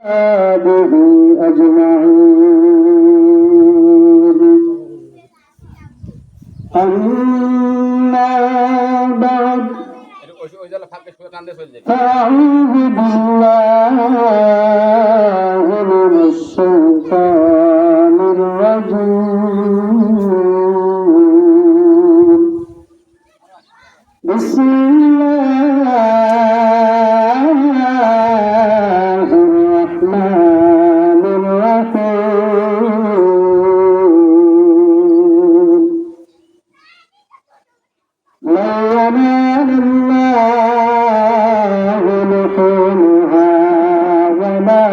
به أجمعين أما بعد فأعوذ بالله من الشيطان الرجيم بسم الله الرحمن الرحيم لا ينال الله لحومها ولا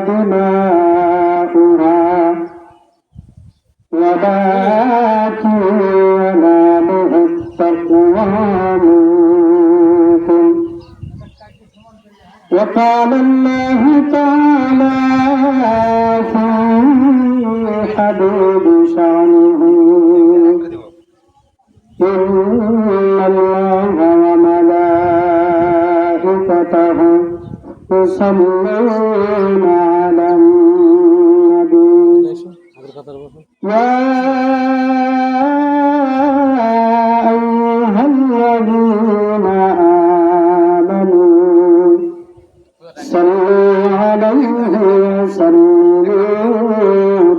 دماؤها ولكن يناله التقوى منكم وقال الله تعالى في حبيب شانه إن الله وملائكته يصلون على النبي يا أيها الذين آمنوا صلوا عليه وسلموا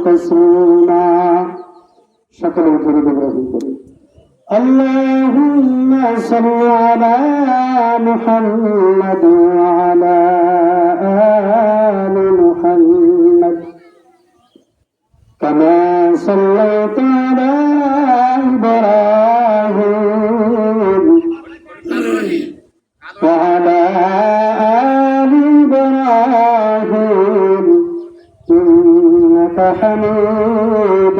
تسليما شكرا لله اللهم صل على محمد وعلى آل محمد كما صليت على إبراهيم وعلى آل إبراهيم إنك حميد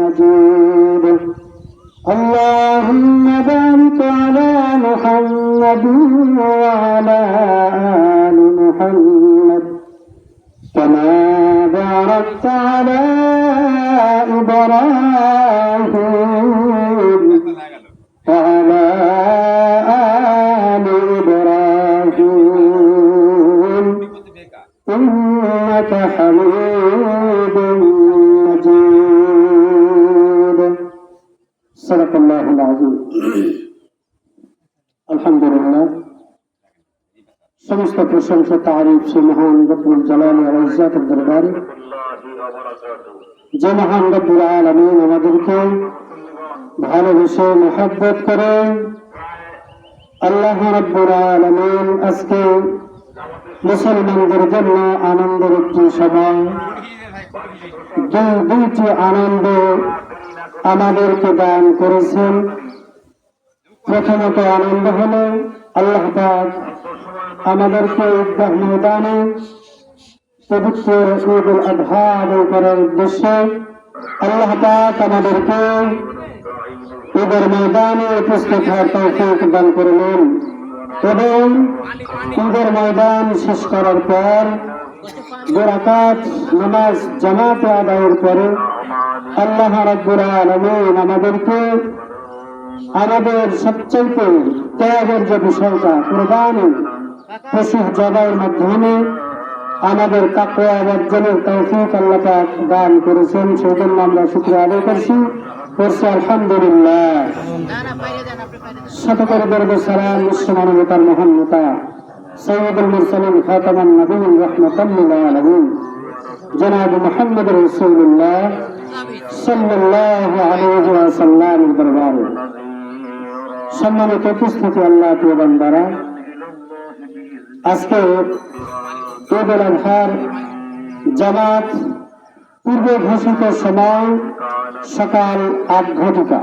مجيد اللهم بارك على محمد وعلى آل محمد كما باركت على إبراهيم وعلى آل إبراهيم إنك حميد مجيد صدق الله العظيم আলহামদুলিল্লাহ সমস্ত প্রশংসা তারিফ সে মহান রব্বুল জালাল ওয়াল ইজ্জাতের দরবারে যে মহান রব্বুল আলামিন আমাদেরকে ভালোবেসে মহব্বত করে আল্লাহ রব্বুল আলামিন আজকে মুসলমানদের জন্য আনন্দের একটি সময় দুইটি আনন্দ আমাদেরকে দান করেছেন। প্রথমত আনন্দ হলো আল্লাহ পাক আমাদেরকে ঈদগাহ ময়দানে পবিত্র ঈদুল আযহা আদায় করার উদ্দেশ্যে আল্লাহ পাক আমাদেরকে ঈদের ময়দানে উপস্থিত হওয়ার তৌফিক দান করলেন এবং ঈদের ময়দান শেষ করার পর 2 রাকাত নামাজ জামাতে আদায়ের পরে আল্লাহ রাব্বুল আলামিন আমাদেরকে আমাদের সবচেয়ে ত্যাগের যে বিষয়টা কুরবানি পশু জবাইয়ের মাধ্যমে আমাদের তাকওয়া অর্জনের তৌফিক আল্লাহ পাক দান করেছেন। সেজন্য আমরা শুকরিয়া আদায় করছি আলহামদুলিল্লাহ। শতকরে দরুদ সালাম বিশ্ব মানবতার মহান নেতা সৈয়দুল মুরসালিন খাতামান নবীন রাহমাতাল লিল আলামিন জনাব মুহাম্মদ রাসূলুল্লাহ সাল্লাল্লাহু আলাইহি ওয়াসাল্লামের দরবারে সম্মানিত উপস্থিতি আল্লাহ প্রিয় বান্দারা, আজকে ঈদুল আযহার জামাত পূর্বে ঘোষিত সময় সকাল 8 ঘটিকা,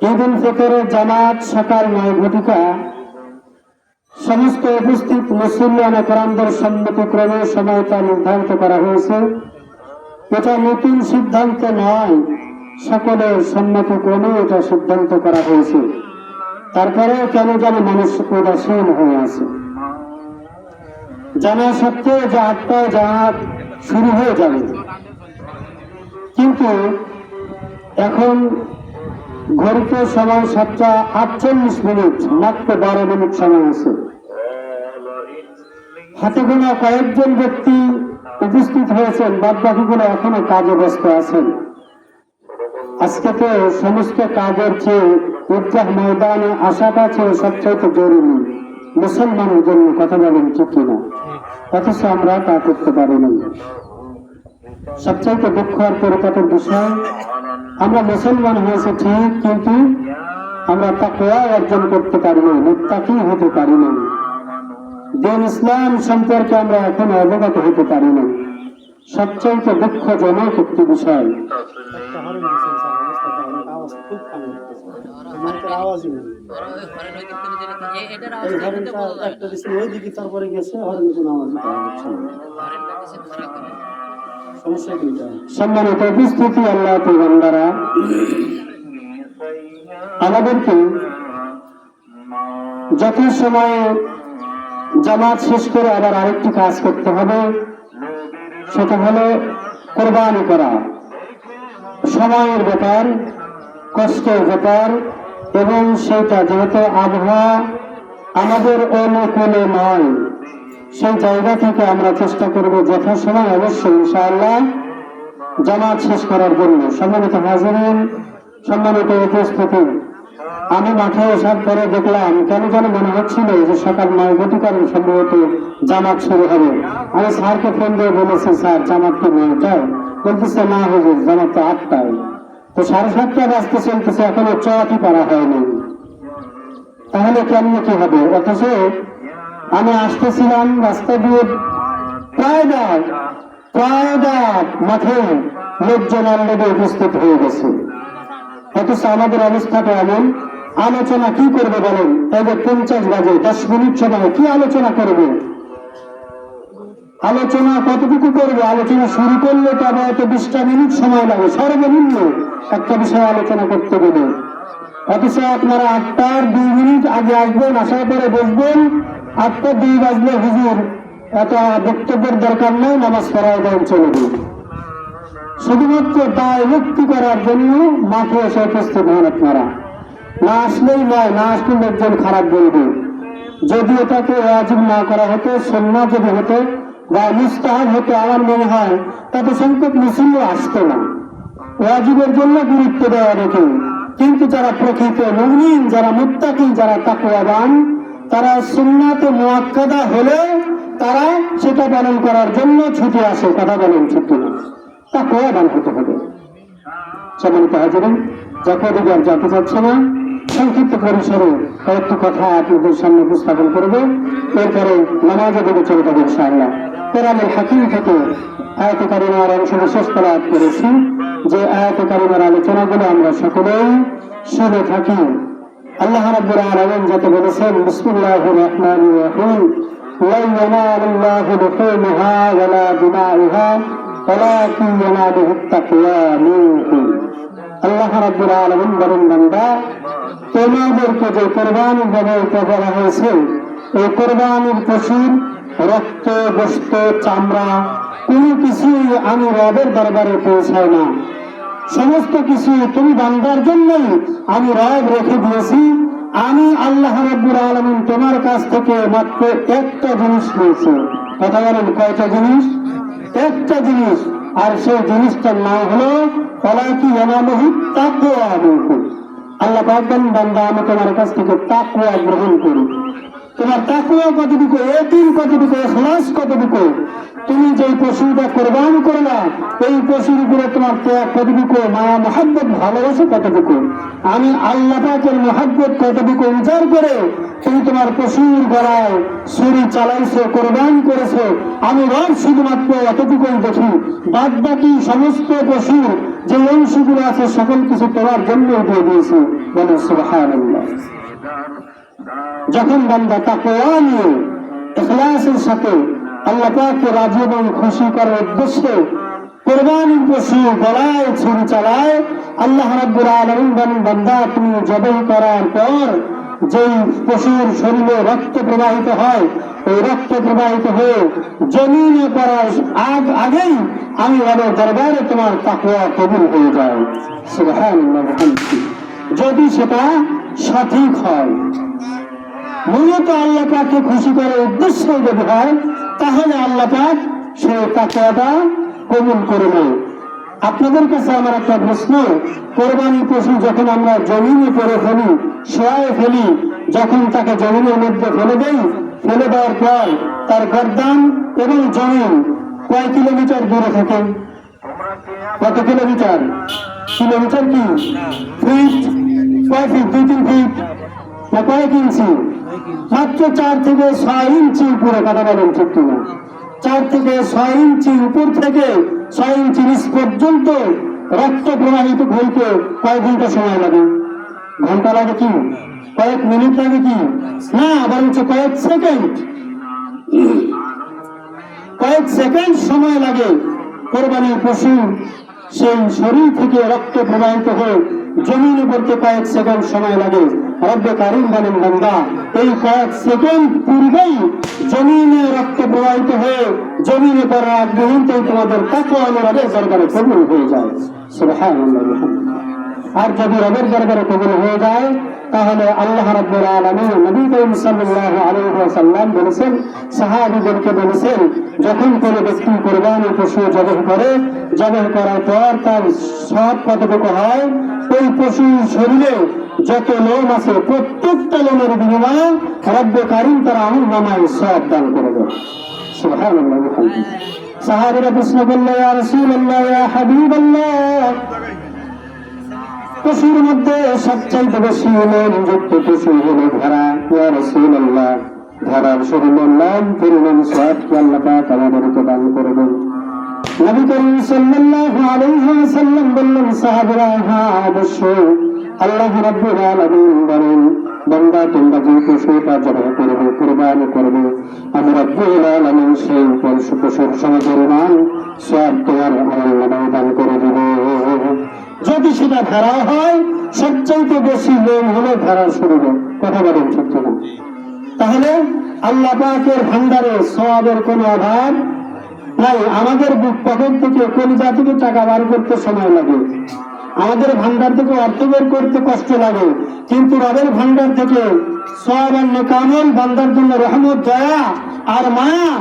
ঈদুল ফিতরের জামাত সকাল 9 ঘটিকা। সমস্ত উপস্থিত মুসলিম কেরামদের সম্মতিক্রমে সময়টা নির্ধারিত করা হয়েছে। এটা নতুন সিদ্ধান্ত নয়, সকলের সম্মতিক্রমে এটা সিদ্ধান্ত করা হয়েছে। তারপরে কেন যেন মানুষ উদাসীন হয়ে আছে, জানা সত্ত্বেও যে 8টায় জামাত শুরু হয়ে যাবে, কিন্তু এখন ঘড়িতে সময় 7টা 48 মিনিট, মাত্র 12 মিনিট সময় আছে। হাতে গোনা কয়েকজন ব্যক্তি উপস্থিত হয়েছেন, বাদ বাকিগুলো এখনো কাজে ব্যস্ত আছেন। আজকে তো সমস্ত কাজের চেয়ে ঈদগাহ ময়দানে আসাটা ছিল সবচাইতে জরুরি মুসলমানের জন্য, কথা বলেন ঠিক কিনা? অথচ আমরা তা করতে পারি না। সবচাইতে দুঃখ আর পরিতাপের বিষয়, আমরা মুসলমান হয়েছে ঠিক, কিন্তু আমরা তাকওয়া অর্জন করতে পারি না, মুত্তাকি হতে পারি না। দিন ইসলাম সম্পর্কে আমরা এখন অবগত হতে পারি না। সবচাইতে দুঃখজনক একটি বিষয়। তারপরে গেছে সম্মানিত উপস্থিতি, আল্লাহ বান্দারা, আমাদেরকে যথাসময়ে জামাত শেষ করে আবার আরেকটি কাজ করতে হবে, সেটা হলো কোরবানি করা। সময়ের ব্যাপার, কষ্টের ব্যাপার, এবং সেটা যেহেতু আবহাওয়া আমাদের অনুকূলে নয়, সেই জায়গা থেকে আমরা চেষ্টা করব যথাসময় অবশ্যই ইনশাআল্লাহ জামাত শেষ করার জন্য। সম্মানিত হাজিরিন, সম্মানিত উপস্থিতি, আমি মাঠে আসার পরে দেখলাম কেন যেন মনে হচ্ছিল যে সকাল 9 ঘটিকার সম্ভবত জামাত শুরু হবে। আমি স্যারকে ফোন দিয়ে বলেছি, স্যার জামাত কি 9টায়? বলতেছে না হুজুর, জামাত তো 8টায়। তো 7:30 বাজতে চলতেছে, এখনো চটি পারা হয়নি। তাহলে কেমন কি হবে? অথচ আমি আসতেছিলাম রাস্তা দিয়ে, প্রায় মাঠে লোকজন অলরেডি উপস্থিত হয়ে গেছে। অথচ আমাদের অবস্থাটা এমন, আলোচনা কি করবে বলেন? তবে 50 বাজে, 10 মিনিট সময় কি আলোচনা করবে? আলোচনা কতটুকু করবে? আলোচনা শুরু করলে তবে হয়তো 20টা মিনিট সময় লাগে সর্বনিম্ন একটা বিষয়ে আলোচনা করতে গেলে। অথচ আপনারা 8টার 2 মিনিট আগে আসবেন, আসার পরে বসবেন, 8টার 2 বাজলে হুজুর এত বক্তব্যের দরকার নেই, নামাজ পড়ায় দেন, চলে দিন। শুধুমাত্র দায় মুক্তি করার জন্য মাঠে এসে উপস্থিত হন আপনারা। না আসলেই নয়, না আসলে লোকজন খারাপ বলবে। যদি এটাকে ওয়াজিব না করা হতো, সুন্নাহ যদি হতো বা মুস্তাহাব হতো, আমার মনে হয় তত সংখ্যক মুসলিম আসতো না। ওয়াজিবের জন্য গুরুত্ব দেওয়া অনেকে, কিন্তু যারা প্রকৃত মুমিন, যারা মুত্তাকি, যারা তাকওয়াবান, তারা সুন্নাতে মুআক্কাদা হলে তারা সেটা পালন করার জন্য ছুটে আসে। কথা বলেন ঠিক কিনা? তাকওয়াবান হতে হবে। সম্মানিত হাজিরিন, যতদিন আর জানতে চাচ্ছে না, সংক্ষিপ্ত পরিসরে কয়েকটি কথা আপনাদের সামনে উপস্থাপন করবো, এরপরে নামাজে দিকে চলে যাবে ইনশাআল্লাহ। কোরআনুল হাকিম থেকে আয়াতে কারিমার অংশ বিশেষ তেলাওয়াত করেছি। যে আয়াতে কারিমার আলোচনাগুলো আমরা সকলেই শুনে থাকি। আল্লাহ রাব্বুল আলামিন যাতে বলেছেন, বিসমিল্লাহির রহমানির রহিম, লা ইয়ানালুল্লাহু লুহুমুহা ওয়ালা দিমাউহা ওয়ালাকিন ইয়ানালুহুত তাকওয়া মিনকুম। আল্লাহ রাব্বুল আলামিন বলেন, বান্দা, তোমাদেরকে যে কোরবানি ব্যবহৃত করা হয়েছে, এই কোরবানির পশুর রক্ত, গোশত, চামড়া কোনো কিছুই আমি রবের দরবারে পৌঁছায় না। সমস্ত কিছু তুমি বান্দার জন্যই আমি রব রেখে দিয়েছি। আমি আল্লাহ রাব্বুল আলামিন তোমার কাছ থেকে মাত্র একটা জিনিস নিয়েছি। কথা বলেন, কয়টা জিনিস? একটা জিনিস। আর সেই জিনিসটার নাম হলো ওয়ালাকিন ইয়ানালুহুত তাকওয়া মিনকুম। আল্লাহ পাক বলেন, বান্দা, আমি তোমার কাছ থেকে তাকওয়া গ্রহণ করি। তোমার তাকওয়া কতটুকু, ইয়াকিন কতটুকু, ইখলাস কতটুকু, তুমি যে পশুটা কোরবান করলা এই পশুর উপরে তোমার ত্যাগ কতটুকু, মায়া মহাব্বত ভালোবাসা কতটুকু, আমি আল্লাহ পাকের মহাব্বত কতটুকু উজাড় করে তুমি তোমার পশুর গলায় ছুরি চালাইছো, কোরবান করেছো, আমি রব শুধুমাত্র এতটুকুই দেখি। বাদ বাকি সমস্ত পশুর যে অংশগুলো আছে সকল কিছু তোমার জন্যই দিয়ে দিয়েছি। বলে সুবহানাল্লাহ। যখন বান্দা তাকওয়া নিয়ে ইখলাসের সাথে আল্লাহ পাককে রাজি এবং খুশি করার উদ্দেশ্যে কোরবানির পশু গলায় ছুরি চালায়, আল্লাহ রাব্বুল আলামিন বলেন, বান্দা, তুমি জবাই করার পর যেই পশুর শরীরে রক্ত প্রবাহিত হয়, ওই রক্ত প্রবাহিত হয়ে জমিনে পড়ার আগেই আমি রবের দরবারে তোমার তাকওয়া কবুল হয়ে যায়। সুবহানাল্লাহ। যদি সেটা সঠিক হয়, মূলত আল্লাহ পাককে খুশি করার উদ্দেশ্য যদি হয়, তাহলে আল্লাহ পাক সেই তাকওয়াটা কবুল করে নেয়। আপনাদের কাছে আমার একটা প্রশ্ন, কোরবানি পশু যখন আমরা জমিনে পড়ে ফেলি, শোয়ায় ফেলি, যখন তাকে জমিনের মধ্যে ফেলে দেই, ফেলে দেওয়ার পর তার গর্দান এবং জমিন কয় কিলোমিটার দূরে থাকে? কত কিলোমিটার? কিলোমিটার কি ফিট? কয় ফিট? 2-3 ফিট না কয়েক ইঞ্চি? মাত্র 4 থেকে 6 ইঞ্চি উপরে। কথা বলেন ঠিক কিনা? 4 থেকে 6 ইঞ্চি উপর থেকে 6 ইঞ্চি নিচ পর্যন্ত রক্ত প্রবাহিত হইতে কয়েক ঘন্টা সময় লাগে? ঘন্টা লাগে কি? কয়েক মিনিট লাগে কি? না, বরঞ্চ কয়েক সেকেন্ড। কয়েক সেকেন্ড সময় লাগে কোরবানির পশু সেই শরীর থেকে রক্ত প্রবাহিত হয়ে জমিনে পড়তে কয়েক সেকেন্ড সময় লাগে। রব্বে কারীম বলেন, বান্দা এই কয়েক সেকেন্ড পূর্বেই জমিনে রক্ত প্রবাহিত হয়ে জমিনে পড়ার আগ মুহূর্তেই তোমাদের তাকওয়া অনুরাগের দরবারে কবুল হয়ে যায়। সুবহানাল্লাহ। আর যদি রবের দরবারে কবুল হয়ে যায় তাহলে আল্লাহ রাব্বুল আলামিন নবী করিম সাল্লাল্লাহু আলাইহি ওয়াসাল্লাম বলেছেন, সাহাবীদেরকে বলেছেন, যখন কোনো ব্যক্তি কোরবানি পশু জবাহ করে, জবাহ করার পর তার সওয়াব কতটুকু হয়? ওই পশুর শরীরে যত লোম আছে প্রত্যেকটা লোমের বিনিময়ে রব্বে কারীম তার আমলনামায় সওয়াব দান করে দেন। সুবহানাল্লাহ। সাহাবীরা প্রশ্ন করল, ইয়া রাসূলুল্লাহ, ইয়া হাবিবাল্লাহ, পশুর মধ্যে সবচাইতে বেশি লোমযুক্ত পশু হলো ভেড়া। ইয়া রাসূলুল্লাহ, ভেড়ার শরীরের লোম পরিমাণ সওয়াব কি আল্লাহ পাক আমাদেরকে দান করবেন? নবী করিম সাল্লাল্লাহু আলাইহি ওয়াসাল্লাম বললেন, সাহাবীরা, হ্যাঁ অবশ্যই। আল্লাহ রাব্বুল আলামিন বলেন, বান্দা তোমরা যে পশুটা জবাহ করবে, কুরবানি করবে, আমি রাব্বুল আলামিন সেই পশুর সমপরিমাণ সওয়াব তোমার আমলনামায় দান করে দেব। যদি সেটা ভেড়া হয়, সবচাইতে বেশি লোম হলো ভেড়ার শরীরে। কথা বলেন ঠিক না? তাহলে আল্লাহ পাকের ভান্ডারে সওয়াবের কোনো অভাব নাই। আমাদের বুক পকেট থেকে, কলিজা থেকে টাকা বার করতে সময় লাগে, আমাদের ভান্ডার থেকে অর্থ বের করতে কষ্ট লাগে, কিন্তু রবের ভান্ডার থেকে সওয়াব আর নেক আমল, বান্দার জন্য রহমত, দয়া আর মায়া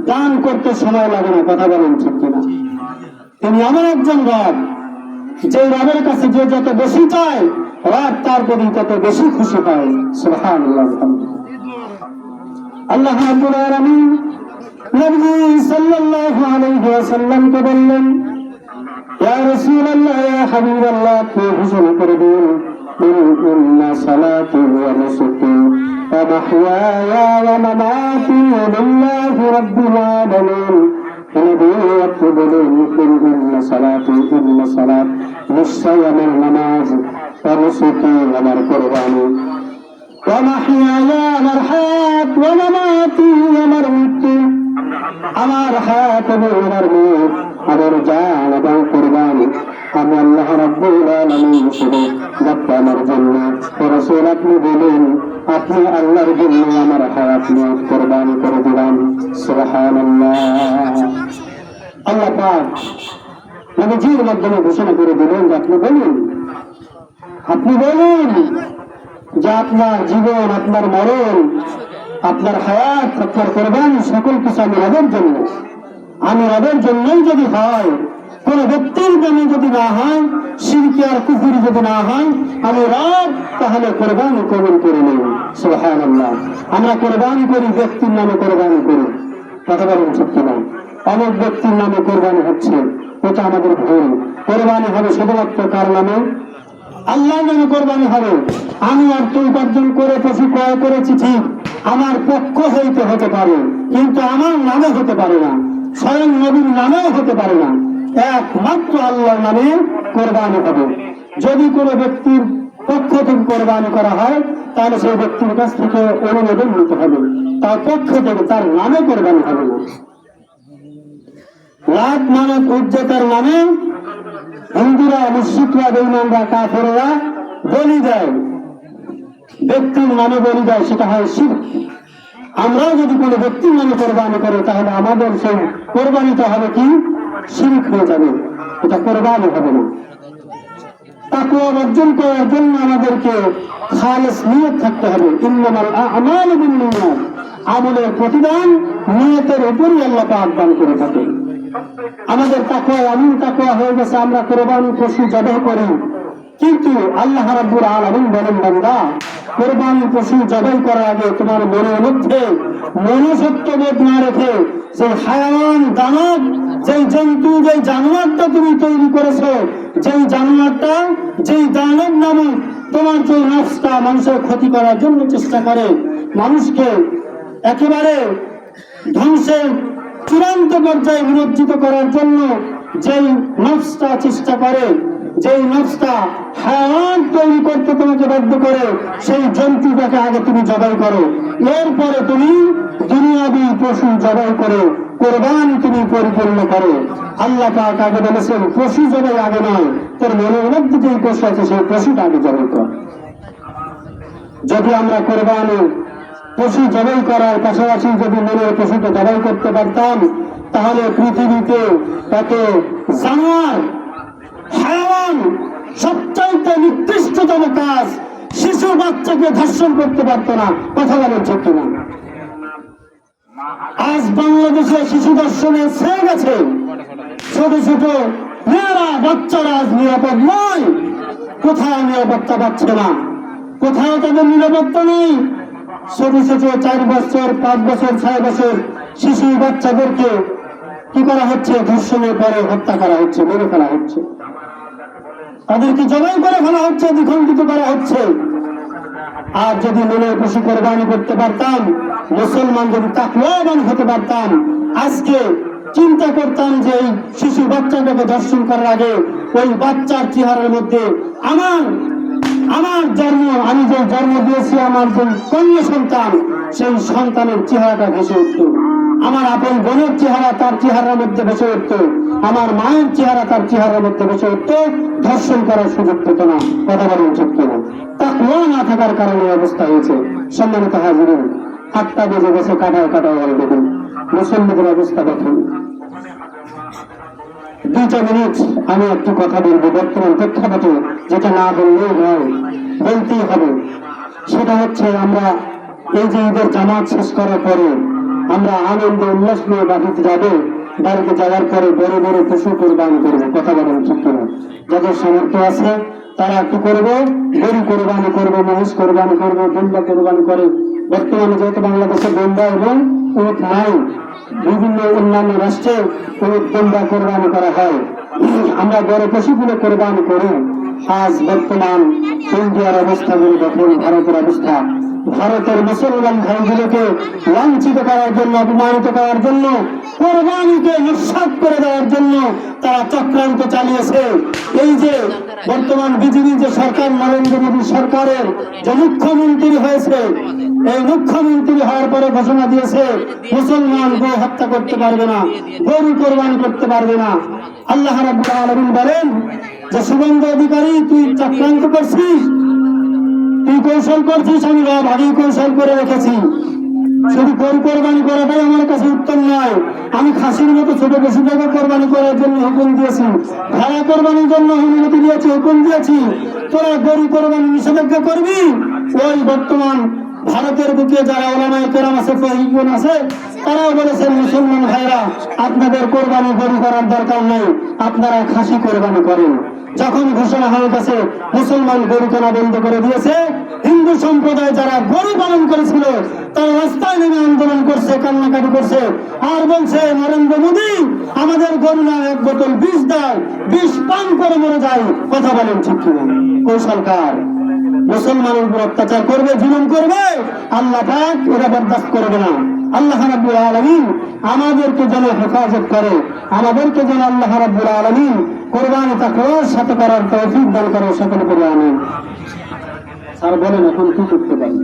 দান করতে সময় লাগে না। কথা বলেন ঠিক কিনা? তিনি এমন একজন রব, যে রবের কাছে যে যত বেশি চায়, রব তার প্রতি তত বেশি খুশি হয়। সুবহানাল্লাহ। আল্লাহ রাব্বুল আলামিন নবী সাল্লাল্লাহু আলাইহি ওয়াসাল্লামকে বললেন, ইয়া রাসূলুল্লাহ, ইয়া হাবিবাল্লাহ, আপনি ঘোষণা করে দিন, ইন্না সালাতি ওয়া নুসুকি ওয়া মাহইয়ায়া ওয়া মামাতি লিল্লাহি রাব্বিল আলামিন। নবী আপনি বলুন, ইন্না সালাতি, ইন্না সালাত, নিশ্চয় আমার নামাজ, ওয়া নুসুকি আমার কুরবানি, ওয়া মাহইয়ায়া আমার হায়াত, ওয়া মামাতি আমার মৃত্যু, আমার হায়াত এবং আমার মৃত্যু, আমার জান এবং কুরবানি আমি আল্লাহ রাব্বুল আলামিন শুধু আমার জন্য। রাসূল আপনি বলেন, আপনি আল্লাহর জন্য আমার হায়াত নিয়ত কুরবানি করে দিলাম। সুবহানাল্লাহ। আল্লাহ পাক নবীজির মাধ্যমে ঘোষণা করে দিলেন যে আপনি বলুন, আপনি বলুন যে আপনার জীবন, আপনার মরণ, আপনার হায়াত, আপনার কোরবানি সকল কিছু আমি রবের জন্য। আমি রবের জন্যই যদি হয়, কোন ব্যক্তির জন্য যদি না হয়, শিরকি আর কুফরি যদি না হয়, আমি রব তাহলে কোরবানি কবুল করে নেই। সুবহানাল্লাহ। আমরা কোরবানি করি, ব্যক্তির নামে কোরবানি করি। কথা বলেন ঠিক কিনা? অনেক ব্যক্তির নামে কোরবানি হচ্ছে, এটা আমাদের ভুল। কোরবানি হবে শুধুমাত্র কার নামে? আল্লাহর নামে কোরবানি হবে। আমি অর্থ উপার্জন করে পশু ক্রয় করেছি, ঠিক, আমার পক্ষ হইতে হতে পারে, কিন্তু আমার নামে হতে পারে না, স্বয়ং নবীর নামেও হতে পারে না। একমাত্র আল্লাহর নামে কোরবানি হবে। যদি কোনো ব্যক্তির পক্ষ থেকে কোরবানি করা হয়, তাহলে সেই ব্যক্তির কাছ থেকে অনুমোদন নিতে হবে, তার পক্ষ থেকে, তার নামে কোরবানি হবে না। লাত মানত উজ্জতার নামে হিন্দুরা, মুশরিকরা, বেঈমানরা, কাফেররা বলি দেয়, ব্যক্তির নামে বলি দেয়, সেটা হয় শিরক। আমরাও যদি কোনো ব্যক্তির নামে কোরবানি করে, তাহলে আমাদের সেই কোরবানিটা হবে কি? শিরক হয়ে যাবে, এটা কোরবানি হবে না। তাকওয়া অর্জন করার জন্য আমাদেরকে খালেস নিয়ত থাকতে হবে। ইন্নামাল আ'মালু বিন্নিয়াত, আমলের প্রতিদান নিয়তের উপরই আল্লাহ পাক দান করে থাকে। আমাদের তাকওয়া এমন তাকওয়া হয়ে গেছে, আমরা কোরবানি পশু জবাই করি, কিন্তু আল্লাহ রাব্বুল আলামিন বলেন, বান্দা কোরবানি পশু জবাই করার আগে তোমার মনের মধ্যে মনুষ্যত্ববোধ না রেখে যে হায়াওয়ান দানব, যেই জন্তু, যেই জানোয়ারটা তুমি তৈরি করেছো, যেই জানোয়ারটা, যেই দানব নামক তোমার যে নফসটা মানুষের ক্ষতি করার জন্য চেষ্টা করে, মানুষকে একেবারে ধ্বংসের চূড়ান্ত পর্যায়ে নিমজ্জিত করার জন্য যেই নফসটা চেষ্টা করে, যেই নফসটা হায়াওয়ান তৈরি করতে তোমাকে বাধ্য করে, সেই জন্তুটাকে আগে তুমি জবাই করো, এরপরে তুমি দুনিয়াবি পশু জবাই করো, কোরবানি তুমি পরিপূর্ণ করো। আল্লাহ পাক আগে বলেছেন পশু জবাই আগে নয়, তোর মনের মধ্যে যেই পশু আছে সেই পশুটা আগে জবাই কর। যদি আমরা কোরবানি পশু জবাই করার পাশাপাশি যদি মনের পশুকে জবাই করতে পারতাম, তাহলে পৃথিবীতে এত জানোয়ার, হায়াওয়ান, সবচাইতে নিকৃষ্টতম কাজ শিশু বাচ্চাকে ধর্ষণ করতে পারতো না। কথা বলেন ঠিক কিনা? আজ বাংলাদেশে শিশু ধর্ষণে ছেড়ে গেছে। ছোট ছোট মেয়েরা, বাচ্চারা আজ নিরাপদ নয়। কোথাও নিরাপত্তা পাচ্ছে না, কোথাও তাদের নিরাপত্তা নেই। ছোট ছোট 4 বছর, 5 বছর, 6 বছর শিশু বাচ্চাদেরকে কি করা হচ্ছে? ধর্ষণের পরে হত্যা করা হচ্ছে, মেরে ফেলা হচ্ছে, তাদেরকে জবাই করে ফেলা হচ্ছে, দ্বিখণ্ডিত করা হচ্ছে। আর যদি মনের পশু কোরবানি করতে পারতাম, মুসলমান যদি তাকওয়াবান হতে পারতাম, আজকে চিন্তা করতাম যে এই শিশু বাচ্চাটাকে দর্শন করার আগে ওই বাচ্চার চেহারার মধ্যে আমার জন্ম, আমি যে জন্ম দিয়েছি, আমার যে কন্যা সন্তান, সেই সন্তানের চেহারাটা ভেসে উঠত, আমার আপন বোনের চেহারা তার চেহারার মধ্যে ভেসে উঠত, আমার মায়ের চেহারা তার চেহারার মধ্যে ভেসে উঠত, ধর্ষণ করার সুযোগ পেত না। কথা বলেন ঠিক কিনা? তাকওয়া না থাকার কারণে অবস্থা হয়েছে। সম্মানিত হাজিরিন, 8টা বেজে গেছে, কাটায় কাটায় অলরেডি। মুসলমানদের অবস্থা দেখুন। 2টা মিনিট আমি একটু কথা বলবো বর্তমান প্রেক্ষাপটে, যেটা না বললেও নয়, বলতেই হবে। সেটা হচ্ছে, আমরা এই যে ঈদের জামাত শেষ করার পরে আমরা আনন্দ উল্লাস নিয়ে বাড়িতে যাবো, বাড়িতে যাওয়ার পরে বড় বড় পশু কোরবানি করবো। কথা বলেন ঠিক কিনা? যাদের সামর্থ্য আছে তারা একটু করবো, গরু কোরবানি করবো, মহিষ কোরবানি করবো, দুম্বা কোরবানি করে। বর্তমানে যেহেতু বাংলাদেশে দুম্বা এবং উট নাই, বিভিন্ন অন্যান্য রাষ্ট্রে উট, দুম্বা কোরবানি করা হয়। আমরা বড় পশুগুলো কোরবানি করি। আজ বর্তমান ইন্ডিয়ার অবস্থাগুলো দেখুন, ভারতের অবস্থা। ভারতের মুসলমান ভাইগুলোকে লাঞ্ছিত করার জন্য, অপমানিত করার জন্য, কোরবানিকে নিঃসাত করে দেওয়ার জন্য তারা চক্রান্ত চালিয়েছে। এই যে বর্তমান বিজেপি যে সরকার, নরেন্দ্র মোদী সরকারের যে মুখ্যমন্ত্রী হয়েছে, এই মুখ্যমন্ত্রী হওয়ার পরে ঘোষণা দিয়েছে মুসলমান গো হত্যা করতে পারবে না, গরু কোরবানি করতে পারবে না। আল্লাহ রাব্বুল আলামিন বলেন যে শুভেন্দু অধিকারী, তুই চক্রান্ত করছিস, তুই কৌশল করছিস, আমি আগেই কৌশল করে রেখেছি। শুধু গরু কোরবানি করাটাই আমার কাছে উত্তম নয়, আমি খাসির মতো ছোট পশুটাকে কোরবানি করার জন্য হুকুম দিয়েছি, ভেড়া কোরবানির জন্য অনুমতি দিয়েছি, হুকুম দিয়েছি। তোরা গরু কোরবানি নিষেধাজ্ঞা করবি? ওই বর্তমান ভারতের বুকে যারা ওলামায়ে কেরাম আছে, ফকিহগণ আছে, তারাও বলেছেন মুসলমান ভাইরা, আপনাদের কোরবানি গরু করার দরকার নেই, আপনারা খাসি কোরবানি করেন। যখন ঘোষণা হয়ে গেছে মুসলমান গরু কেনা বন্ধ করে দিয়েছে, হিন্দু সম্প্রদায় যারা গরু পালন করেছিল তারা রাস্তায় নেমে আন্দোলন করছে, কান্নাকাটি করছে, আর বলছে নরেন্দ্র মোদী আমাদের গরু না, 1 বোতল বিষ দাও, বিষ পান করে মরে যায়। কথা বলেন ঠিক কিনা? কৌশলকার মুসলমানের উপর অত্যাচার করবে, জুলুম করবে, আল্লাহ পাক এটা বরদাস্ত করবে না। আল্লাহ রাব্বুল আলামিন আমাদেরকে যেন হেফাজত করে, আমাদেরকে যেন আল্লাহ রাব্বুল আলামিন কোরবানি তাকওয়ার সাথে করার তৌফিক দান করে, সকলে বলে আমিন। স্যার বলেন এখন কি করতে পারি?